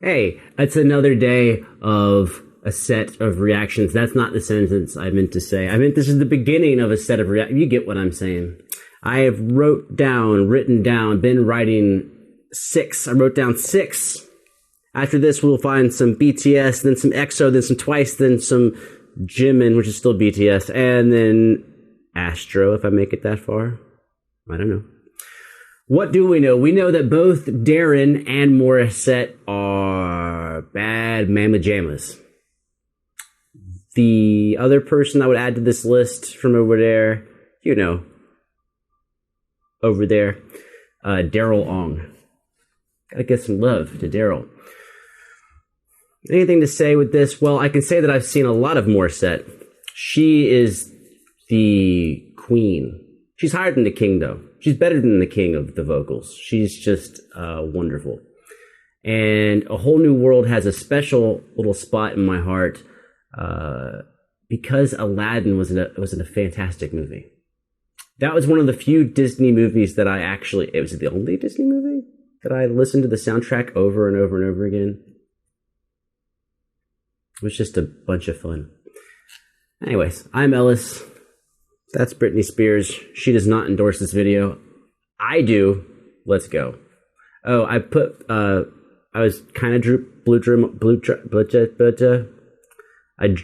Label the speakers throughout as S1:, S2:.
S1: Hey, it's another day of a set of reactions. That's not the sentence I meant to say. I meant this is the beginning of a set of reactions. You get what I'm saying. I have written down, been writing 6. I wrote down 6. After this, we'll find some BTS, then some EXO, then some Twice, then some Jimin, which is still BTS, and then Astro, if I make it that far. I don't know. What do we know? We know that both Darren and Morissette are bad mamma jammas. The other person I would add to this list from over there, you know, over there, Daryl Ong. Gotta get some love to Daryl. Anything to say with this? Well, I can say that I've seen a lot of Morissette. She is the queen. She's higher than the king, though. She's better than the king of the vocals. She's just wonderful. And A Whole New World has a special little spot in my heart because Aladdin was a fantastic movie. That was one of the few Disney movies that I actually... It was the only Disney movie that I listened to the soundtrack over and over and over again. It was just a bunch of fun. Anyways, I'm Ellis. That's Britney Spears. She does not endorse this video. I do. Let's go. Oh, I put, I was kind of I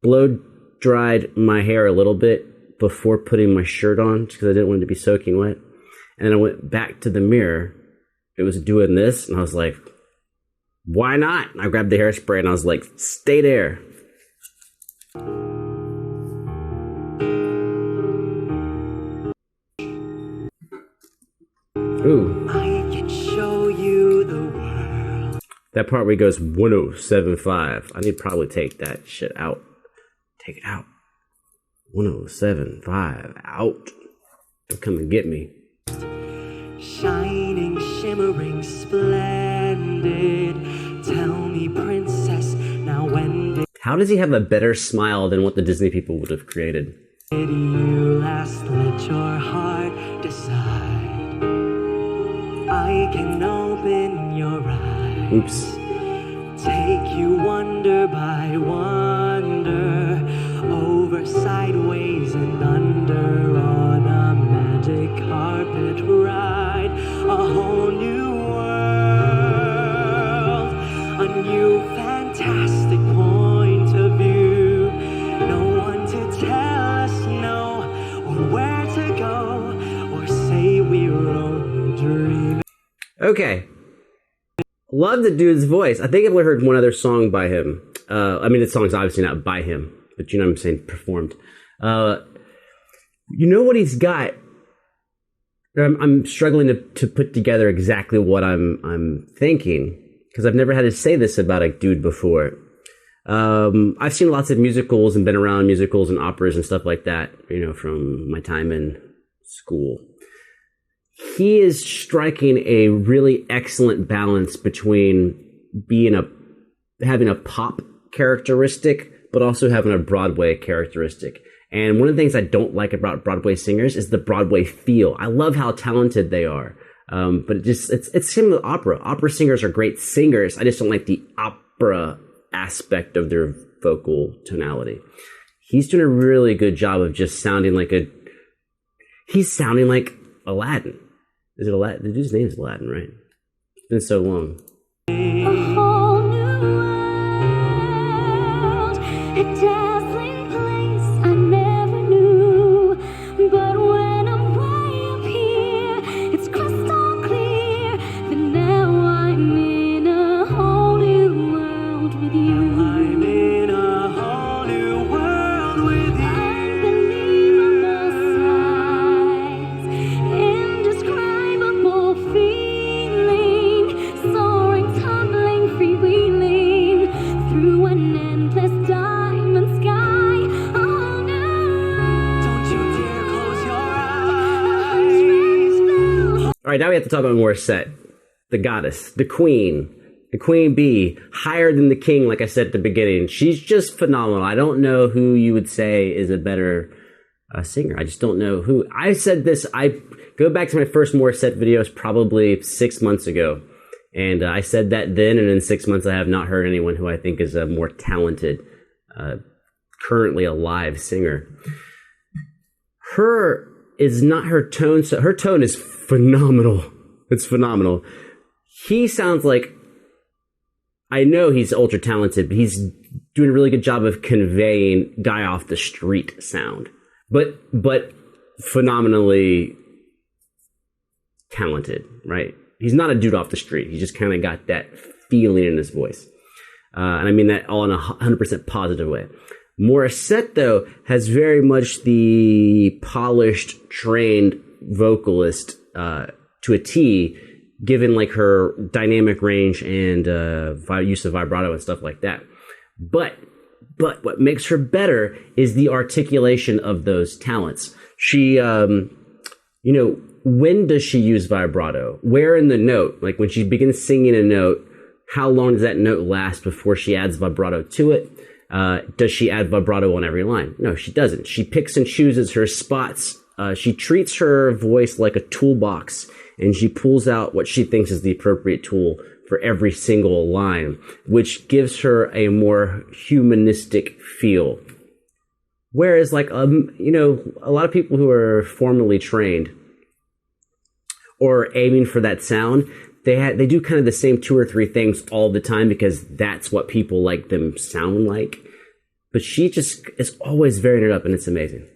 S1: blow dried my hair a little bit before putting my shirt on because I didn't want it to be soaking wet. And then I went back to the mirror. It was doing this, and I was like, why not? And I grabbed the hairspray, and I was like, stay there. Ooh. I can show you the world. That part where he goes 1075. I need to probably take that shit out. Take it out. 1075 out. Don't come and get me. Shining, shimmering, splendid. Tell me, princess, now when did... How does he have a better smile than what the Disney people would have created? Did you last let your heart decide? I can open your eyes. Oops. Take you wonder by wonder, over, sideways, and under on a magic carpet ride. A whole new world, a new fantastic point of view. No one to tell us no, or where to go, or say we're only dreaming. Okay. Love the dude's voice. I think I've only heard one other song by him. I mean, the song's obviously not by him, but you know what I'm saying, performed. You know what he's got? I'm struggling to put together exactly what I'm thinking, because I've never had to say this about a dude before. I've seen lots of musicals and been around musicals and operas and stuff like that, you know, from my time in school. He is striking a really excellent balance between having a pop characteristic, but also having a Broadway characteristic. And one of the things I don't like about Broadway singers is the Broadway feel. I love how talented they are, but it's similar to opera. Opera singers are great singers. I just don't like the opera aspect of their vocal tonality. He's doing a really good job of just sounding like he's sounding like Aladdin. Is it Aladdin? The dude's name is Aladdin, right? It's been so long. A whole new world, a dazzling place I never knew. But when I'm way up here, it's crystal clear that now I'm in a whole new world with you. I'm in a whole new world with you. Unbelievable sights, indescribable feeling, soaring, tumbling, freewheeling through an endless diamond sky. Oh no! Don't you dare close your eyes. All right, now we have to talk about Morissette, the goddess, the queen bee, higher than the king. Like I said at the beginning, she's just phenomenal. I don't know who you would say is a better singer. I just don't know who. I said this. I go back to my first Morissette videos probably 6 months ago, And I said that then, and in 6 months, I have not heard anyone who I think is a more talented, currently alive singer. Her is not her tone. So her tone is phenomenal. It's phenomenal. He sounds like, I know he's ultra talented, but he's doing a really good job of conveying guy off the street sound, but phenomenally talented, right? He's not a dude off the street. He just kind of got that feeling in his voice. And I mean that all in a 100% positive way. Morissette, though, has very much the polished, trained vocalist to a T, given like her dynamic range and use of vibrato and stuff like that. But what makes her better is the articulation of those talents. She, when does she use vibrato? Where in the note? Like when she begins singing a note, how long does that note last before she adds vibrato to it? Does she add vibrato on every line? No, she doesn't. She picks and chooses her spots. She treats her voice like a toolbox, and she pulls out what she thinks is the appropriate tool for every single line, which gives her a more humanistic feel. Whereas, like, a lot of people who are formally trained or aiming for that sound, they do kind of the same 2 or 3 things all the time because that's what people like them sound like. But she just is always varying it up, and it's amazing.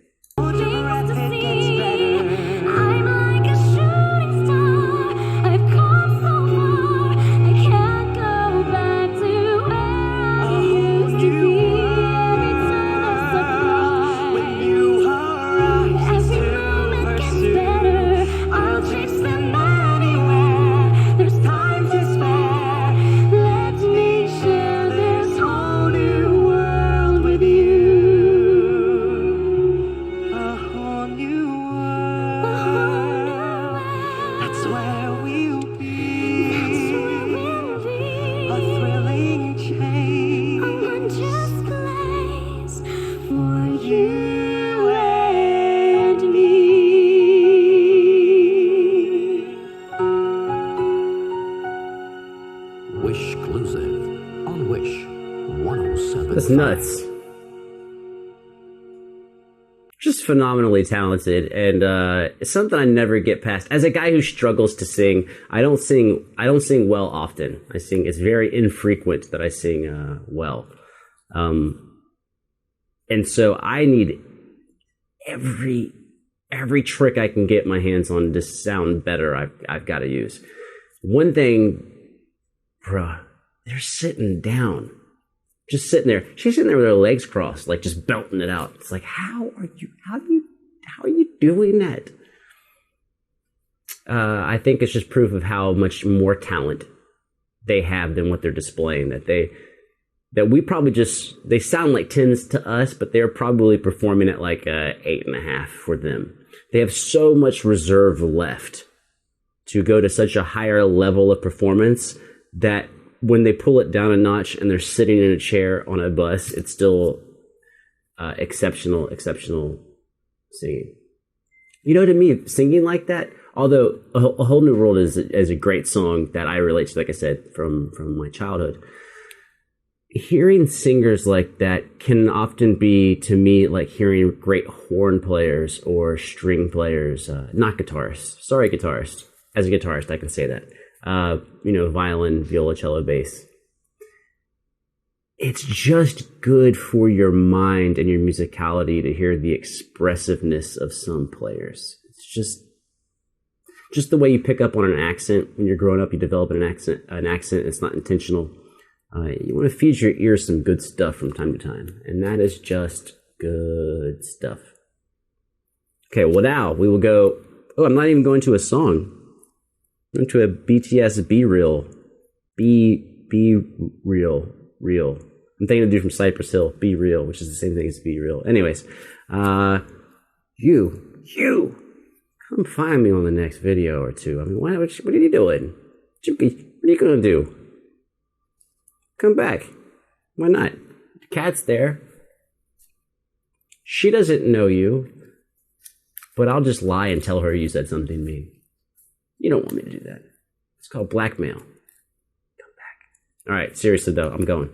S1: That's nuts. Just phenomenally talented, and it's something I never get past. As a guy who struggles to sing, I don't sing well often. It's very infrequent that I sing well. And so I need every trick I can get my hands on to sound better. I've got to use. One thing, bruh, they're sitting down. Just sitting there. She's sitting there with her legs crossed, like just belting it out. It's like, how are you doing that? I think it's just proof of how much more talent they have than what they're displaying. That we probably they sound like 10s to us, but they're probably performing at like a 8.5 for them. They have so much reserve left to go to such a higher level of performance that when they pull it down a notch and they're sitting in a chair on a bus, it's still exceptional singing. To me, singing like that, although A Whole New World is a great song that I relate to, like I said, from my childhood. Hearing singers like that can often be, to me, like hearing great horn players or string players, not guitarists. Sorry, guitarist. As a guitarist, I can say that. Violin, viola, cello, bass. It's just good for your mind and your musicality to hear the expressiveness of some players. It's just the way you pick up on an accent. When you're growing up, you develop an accent. It's not intentional. You want to feed your ears some good stuff from time to time, and that is just good stuff. Okay, well now we will go. Oh, I'm not even going to a song. I'm going to a BTS Be Real. Be Real. I'm thinking of dude from Cypress Hill, Be Real, which is the same thing as Be Real. Anyways, you, come find me on the next video or two. I mean, what are you doing? What are you going to do? Come back. Why not? The cat's there. She doesn't know you, but I'll just lie and tell her you said something mean. You don't want me to do that. It's called blackmail. All right, seriously though, I'm going.